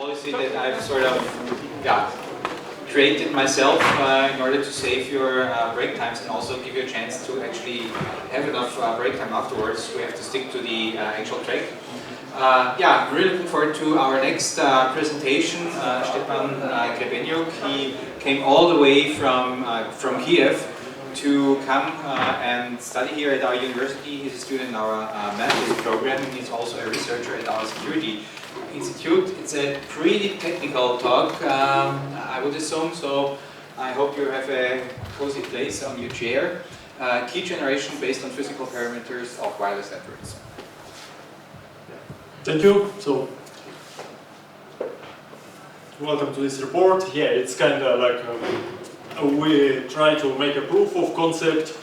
policy that I've sort of created myself in order to save your break times and also give you a chance to actually have enough break time afterwards. We have to stick to the actual track. Yeah, I'm really looking forward to our next presentation. Stepan Grebeniuk, he came all the way from Kiev to come and study here at our university. He's a student in our master's program. He's also a researcher at our security institute. It's a pretty technical talk, I would assume, so I hope you have a cozy place on your chair. Key generation based on physical parameters of wireless networks. Thank you. So, welcome to this report. Yeah, it's kind of like we try to make a proof of concept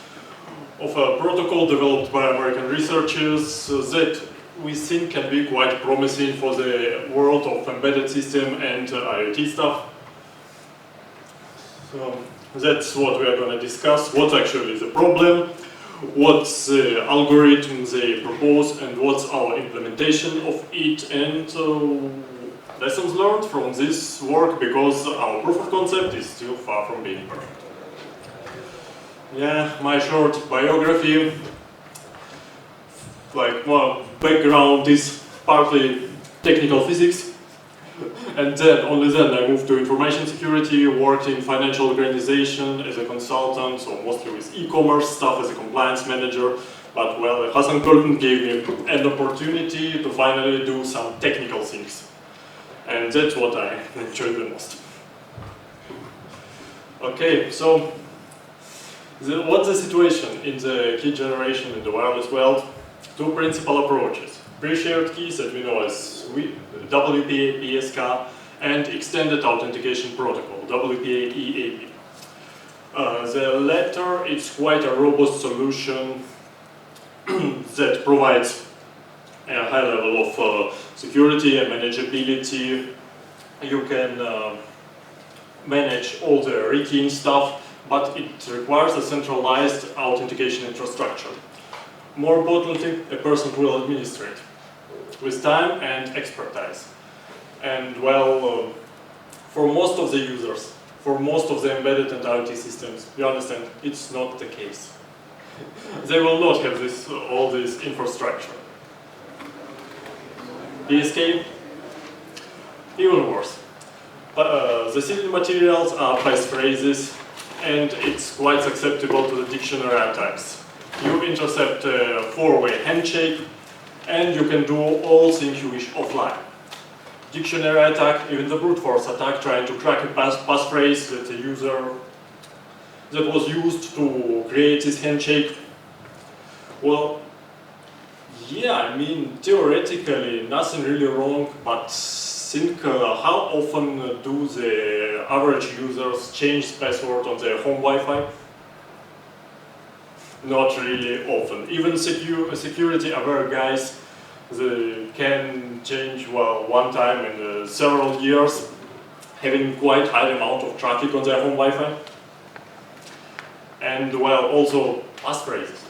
of a protocol developed by American researchers that we think can be quite promising for the world of embedded system and IoT stuff. So that's what we are going to discuss. What's actually the problem, what's the algorithm they propose, and what's our implementation of it, and lessons learned from this work, because our proof of concept is still far from being perfect. Yeah, my short biography. Like, well, background is partly technical physics, and then only then I moved to information security, worked in financial organization as a consultant, so mostly with e-commerce stuff as a compliance manager. But well, Hassan Pölten gave me an opportunity to finally do some technical things, and that's what I enjoyed the most. Okay, so what's the situation in the key generation in the wireless world? Two principal approaches: pre-shared keys that we know as WPA, PSK, and extended authentication protocol, WPA, EAP. The latter is quite a robust solution that provides a high level of security and manageability. You can manage all the rekeying stuff, but it requires a centralized authentication infrastructure. More importantly, a person will administer it with time and expertise. And well, for most of the users, for most of the embedded and IoT systems, you understand, it's not the case. They will not have all this infrastructure. PSK, even worse. The sealing materials are passphrases, and it's quite susceptible to the dictionary attacks. You intercept a four-way handshake, and you can do all things you wish offline. Dictionary attack, even the brute force attack, trying to crack a passphrase that the user that was used to create this handshake. Well, yeah, I mean, theoretically nothing really wrong, but think how often do the average users change password on their home Wi-Fi? Not really often. Even security-aware guys, they can change, well, one time in several years, having quite high amount of traffic on their home Wi-Fi. And, well, also passphrases.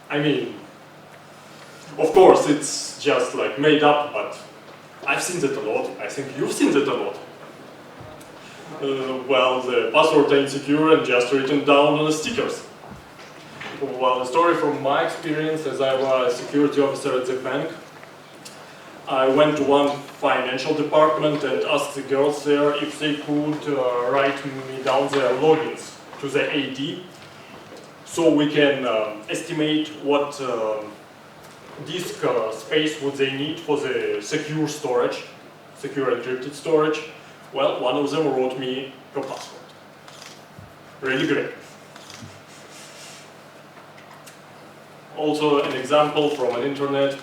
I mean, of course, it's just like made up, but I've seen that a lot. I think you've seen that a lot. Well, the passwords are insecure and just written down on the stickers. Well, a story from my experience as I was a security officer at the bank. I went to one financial department and asked the girls there if they could write me down their logins to the AD, so we can estimate what disk space would they need for the secure storage, secure encrypted storage. Well, one of them wrote me a password. Really great. Also an example from an internet.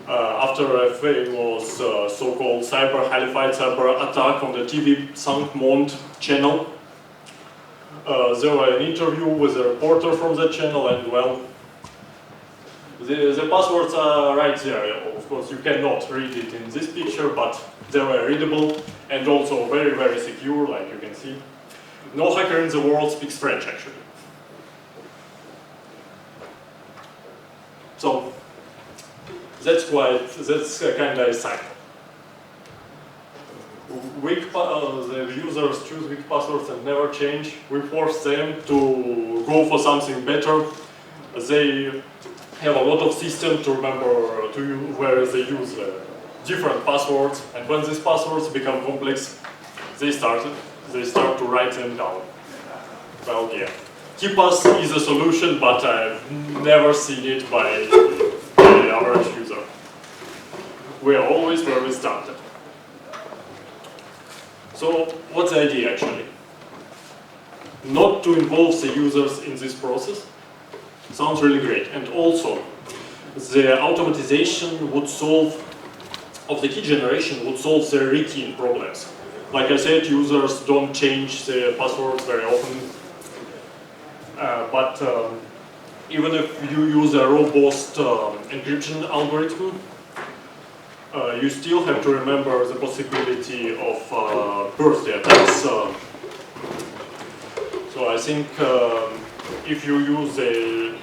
After a famous so-called halified cyber attack on the TV Saint-Monde channel, there was an interview with a reporter from the channel, and well, the passwords are right there. Of course, you cannot read it in this picture, but they were readable and also very, very secure, like you can see. No hacker in the world speaks French, actually. So, That's kind of a cycle. The users choose weak passwords and never change. We force them to go for something better. They have a lot of systems to remember where they use different passwords, and when these passwords become complex, they start to write them down. Well, yeah, KeePass is a solution, but I've never seen it by the average user. We are always where we started. So, what's the idea actually? Not to involve the users in this process. Sounds really great. And also, the automatization would solve, of the key generation, would solve the rekeying problems. Like I said, users don't change the passwords very often. But even if you use a robust encryption algorithm, you still have to remember the possibility of birthday attacks. So I think if you use a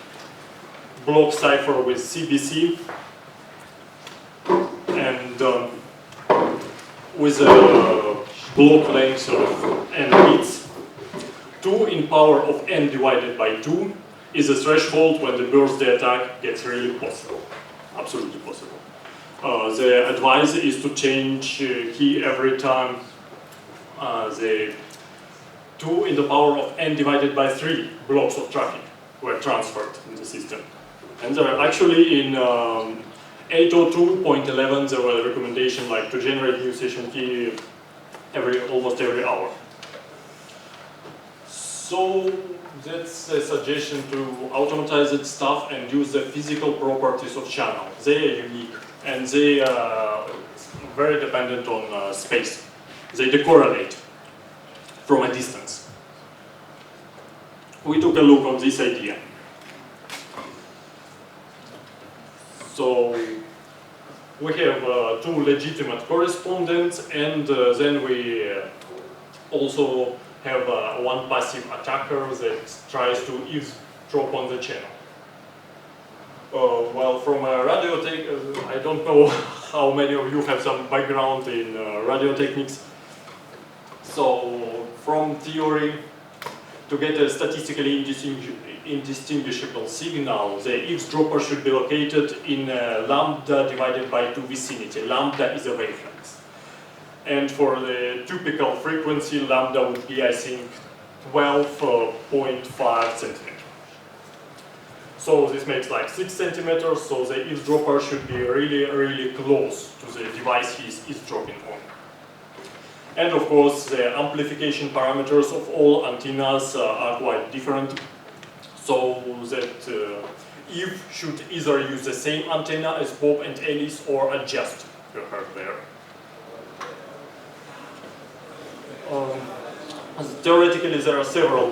block cipher with CBC and with a block length of n bits, 2 in power of n divided by 2 is a threshold when the birthday attack gets really possible, absolutely possible. The advice is to change key every time the 2 in the power of n divided by 3 blocks of traffic were transferred in the system. And there are actually in 802.11 there was a recommendation like to generate new session key almost every hour. So that's a suggestion to automatize that stuff and use the physical properties of channel. They are unique and they are very dependent on space. They decorrelate from a distance. We took a look on this idea. So we have 2 legitimate correspondents, and then we also have one passive attacker that tries to eavesdrop on the channel. Well, from radio I don't know how many of you have some background in radio techniques. So, from theory, to get a statistically indistinguishable signal, the eavesdropper should be located in lambda divided by 2 vicinity. Lambda is a wavelength. And for the typical frequency, lambda would be, I think, 12.5 centimeters. So this makes like 6 centimeters, so the eavesdropper should be really, really close to the device he's eavesdropping on. And of course, the amplification parameters of all antennas are quite different. So that Eve should either use the same antenna as Bob and Alice or adjust your hardware. Theoretically, there are several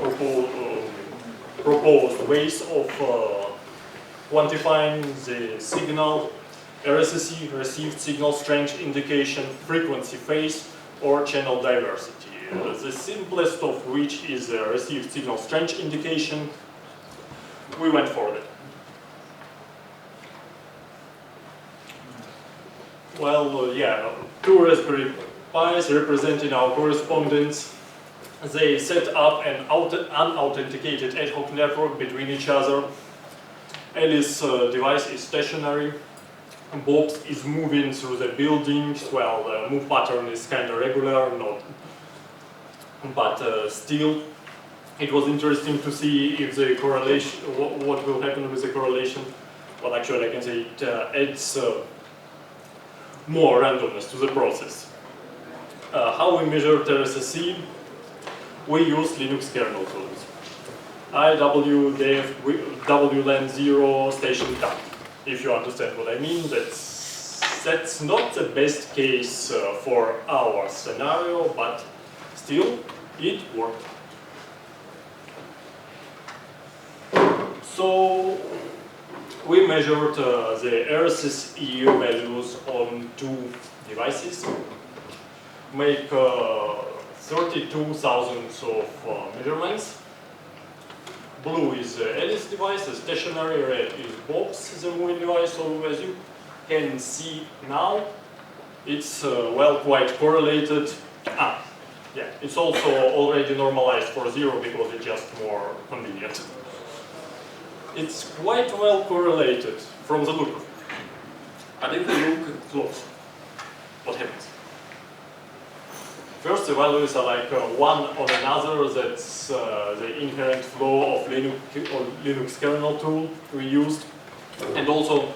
proposed ways of quantifying the signal: RSSI, received signal strength indication, frequency phase, or channel diversity. The simplest of which is the received signal strength indication. We went for it. Well, yeah, 2 Raspberry Pis representing our correspondents. They set up an unauthenticated ad hoc network between each other. Alice's device is stationary. Bob's is moving through the buildings. Well, the move pattern is kind of regular, but still, it was interesting to see if the correlation, what will happen with the correlation. Well, actually, I can say it adds more randomness to the process. How we measured RSSI? We use Linux kernel tools. IWDF, WLAN 0, station type. If you understand what I mean, that's not the best case for our scenario, but still, it worked. So, we measured the RSSI values on 2 devices, make 32,000 of measurements. Blue is Alice device, the stationary, red is Bob's, the moving device, so as you can see now, it's well quite correlated. Yeah, it's also already normalized for 0 because it's just more convenient. It's quite well correlated from the look of it. And if we look close, what happens? First, the values are like one on another. That's the inherent flow of Linux kernel tool we used. And also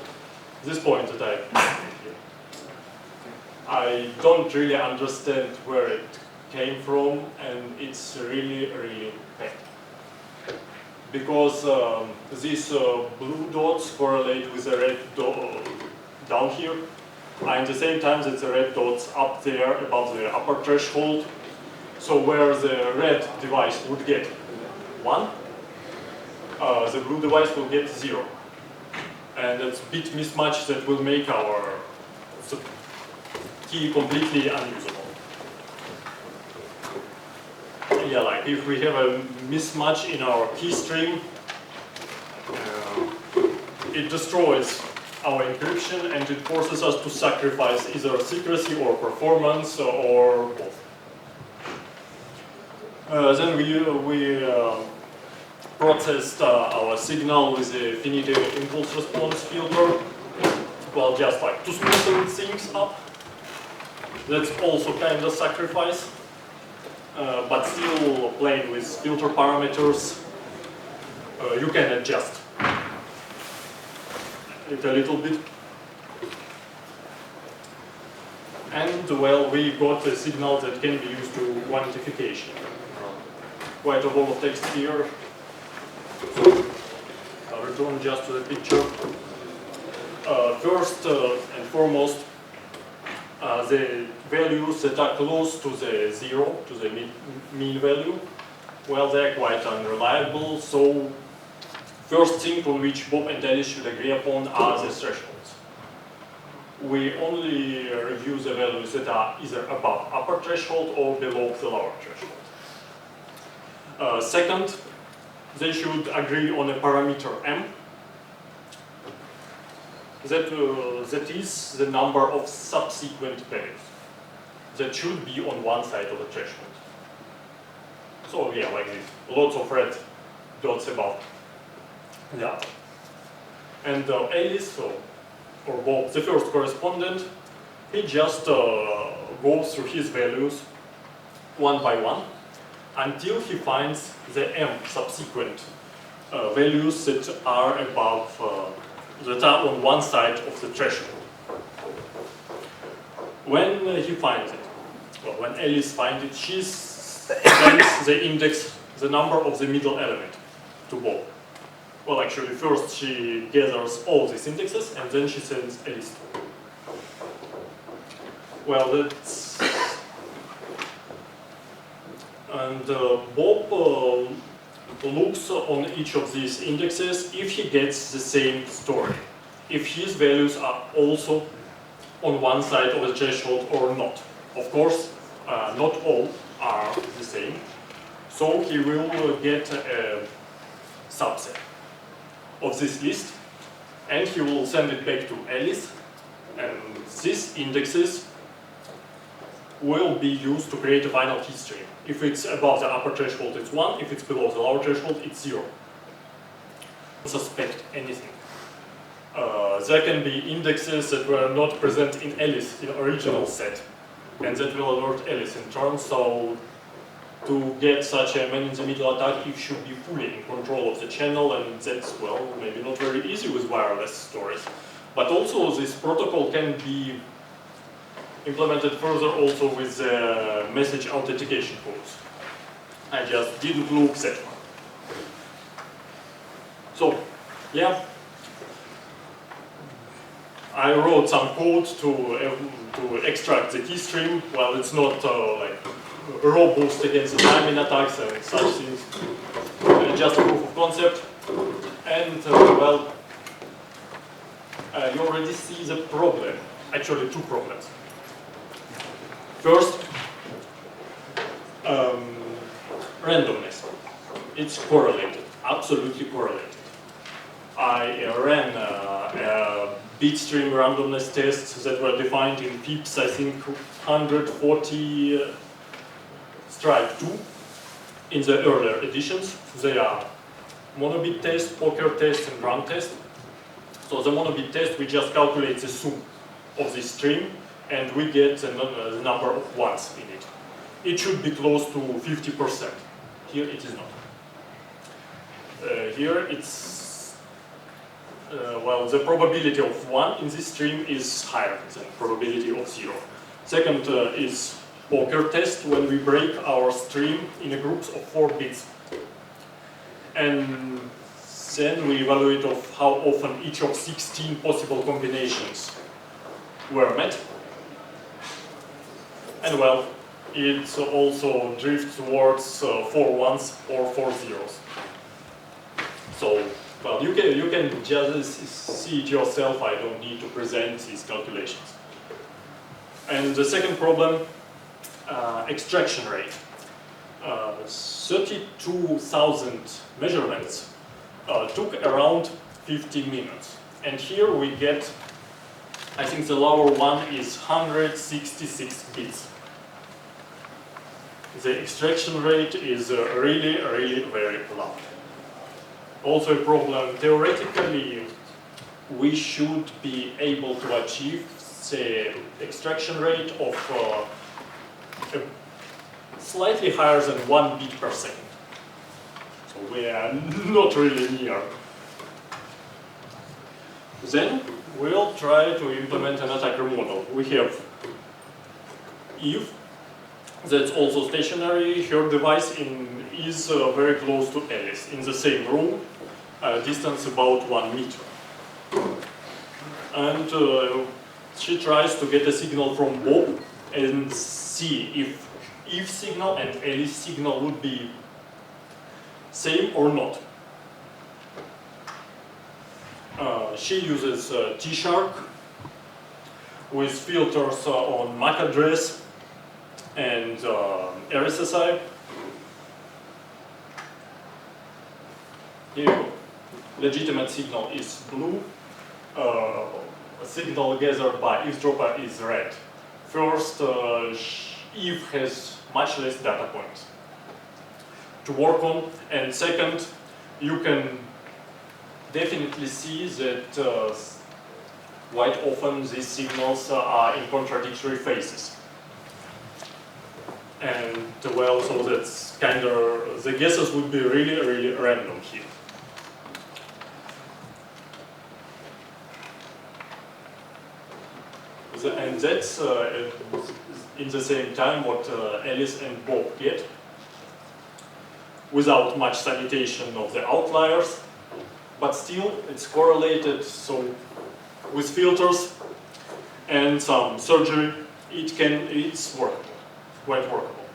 this point that I don't really understand where it came from, and it's really, really bad. Because these blue dots correlate with the red dot down here, and at the same time that the red dots up there above the upper threshold. So where the red device would get 1, the blue device will get 0. And that's a bit mismatch that will make our key completely unusable. Yeah, like if we have a mismatch in our key stream, it destroys our encryption and it forces us to sacrifice either secrecy or performance or both. Then we processed our signal with the finite impulse response filter, well, just like to smoothen things up. That's also kind of sacrifice, but still playing with filter parameters, you can adjust it a little bit. And well, we got a signal that can be used to quantification. Quite a lot of text here. So I'll return just to the picture. First and foremost, the values that are close to the 0, to the mean value, well, they're quite unreliable. So first thing on which Bob and Alice should agree upon are the thresholds. We only review the values that are either above upper threshold or below the lower threshold. Second, they should agree on a parameter m. That is the number of subsequent values that should be on one side of the threshold. So yeah, like this, lots of red dots above the other. And Alice, or Bob, the first correspondent, he just goes through his values one by one until he finds the m subsequent values that are above, that are on one side of the threshold. When he finds it, well, when Alice finds it, she sends the index, the number of the middle element, to Bob. Well, actually, first she gathers all these indexes and then she sends a list. Well, that's. And Bob looks on each of these indexes if he gets the same story, if his values are also on one side of the threshold or not. Of course, not all are the same, so he will get a subset of this list and he will send it back to Alice, and these indexes will be used to create a final key stream. If it's above the upper threshold, it's 1. If it's below the lower threshold, it's 0. Don't suspect anything. There can be indexes that were not present in Alice, in original set, and that will alert Alice in turn. So to get such a man-in-the-middle attack, you should be fully in control of the channel, and that's, well, maybe not very easy with wireless stories. But also this protocol can be implemented further also with message authentication codes. I just didn't look that far. So, yeah, I wrote some code to extract the key stream. Well, it's not like robust against the timing attacks and such things. Just a proof of concept. And well, you already see the problem. Actually, two problems. First, randomness. It's correlated, absolutely correlated. I ran a bitstream randomness tests that were defined in FIPS, I think 140 strike 2 in the earlier editions. They are monobit test, poker test, and run test. So the monobit test, we just calculate the sum of this stream, and we get the number of ones in it. It should be close to 50%. Here it is not. Here it's, well, the probability of 1 in this stream is higher than probability of 0. Second is poker test, when we break our stream in a groups of 4 bits. And then we evaluate of how often each of 16 possible combinations were met. And well, it also drifts towards 4 ones or 4 zeros. So, well, you can just see it yourself. I don't need to present these calculations. And the second problem, extraction rate. 32,000 measurements took around 15 minutes. And here we get, I think the lower one is 166 bits. The extraction rate is really, really very low. Also a problem, theoretically, we should be able to achieve the extraction rate of slightly higher than 1 bit per second. So we are not really near. Then we'll try to implement an attacker model. We have Eve, that's also stationary. Her device is very close to Alice, in the same room, distance about 1 meter. And she tries to get a signal from Bob and see if Eve signal and Alice signal would be same or not. She uses T-Shark with filters on MAC address and RSSI. Here you go. Legitimate signal is blue. A signal gathered by eavesdropper is red. First, Eve has much less data points to work on, and second, you can definitely see that quite often these signals are in contradictory phases. And well, so that's kind of, the guesses would be really, really random here. And that's in the same time what Alice and Bob get, without much sanitation of the outliers, but still it's correlated, so with filters and some surgery, it's workable, quite workable.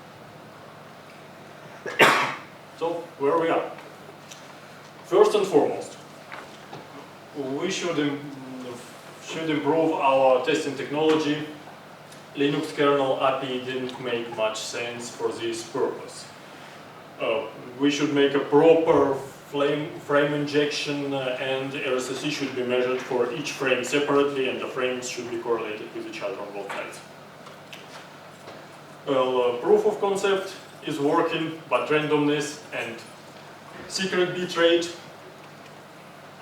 So where we are. First and foremost, we should improve our testing technology. Linux kernel API didn't make much sense for this purpose. We should make a proper frame injection, and RSSI should be measured for each frame separately, and the frames should be correlated with each other on both sides. Well, proof of concept is working, but randomness and secret bitrate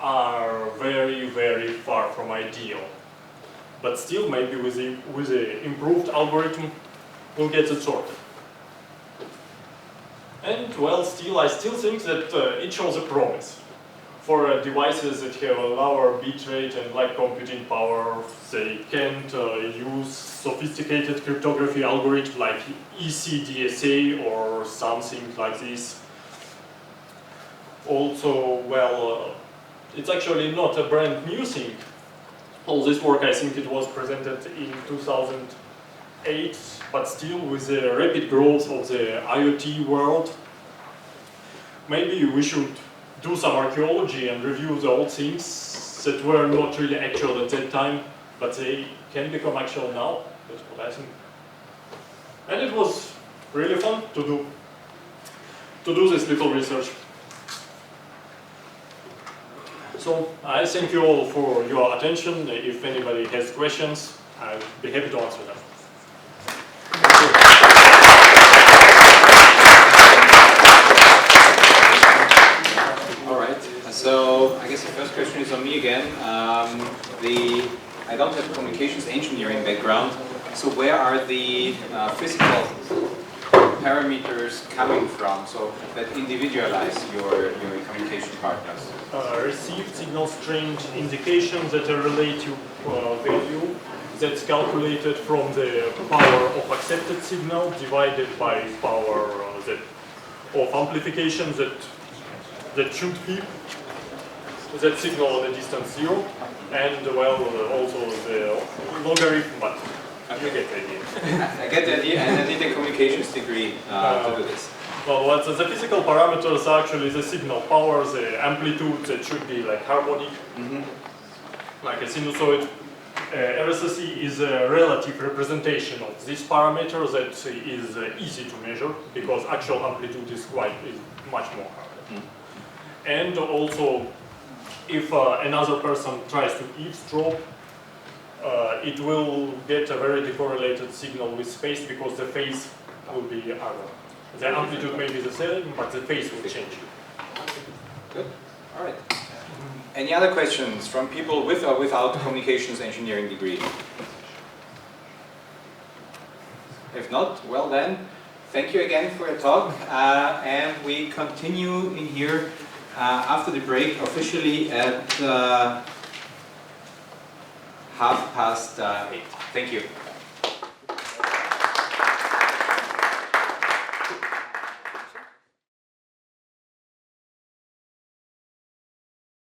are very, very far from ideal. But still, maybe with the improved algorithm, we'll get it sorted. And well, I still think that it shows a promise. For devices that have a lower bitrate and lack computing power, they can't use sophisticated cryptography algorithm like ECDSA or something like this. Also, well, it's actually not a brand new thing. All this work, I think it was presented in 2008, but still with the rapid growth of the IoT world, maybe we should do some archaeology and review the old things that were not really actual at that time, but they can become actual now. That's what I think. And it was really fun to do this little research. So I thank you all for your attention. If anybody has questions, I'll be happy to answer them. All right. So I guess the first question is on me again. I don't have a communications engineering background. So where are the physical parameters coming from, so that individualize your communication partners? Received signal strength indications that a relative value that's calculated from the power of accepted signal divided by power of amplification that should keep that signal at a distance 0, and well, also the logarithm, but you get the idea. I get the idea, and I did a communications degree to do this. Well, what's the physical parameters are actually the signal power, the amplitude that should be like harmonic, like a sinusoid. RSSI is a relative representation of this parameter that is easy to measure because actual amplitude is much more hard. And also, if another person tries to eavesdrop, it will get a very decorrelated signal with space because the phase will be other. The amplitude may be the same, but the phase will change. Good. All right. Any other questions from people with or without communications engineering degree? If not, well then, thank you again for your talk, and we continue in here after the break officially at 8:30. Thank you.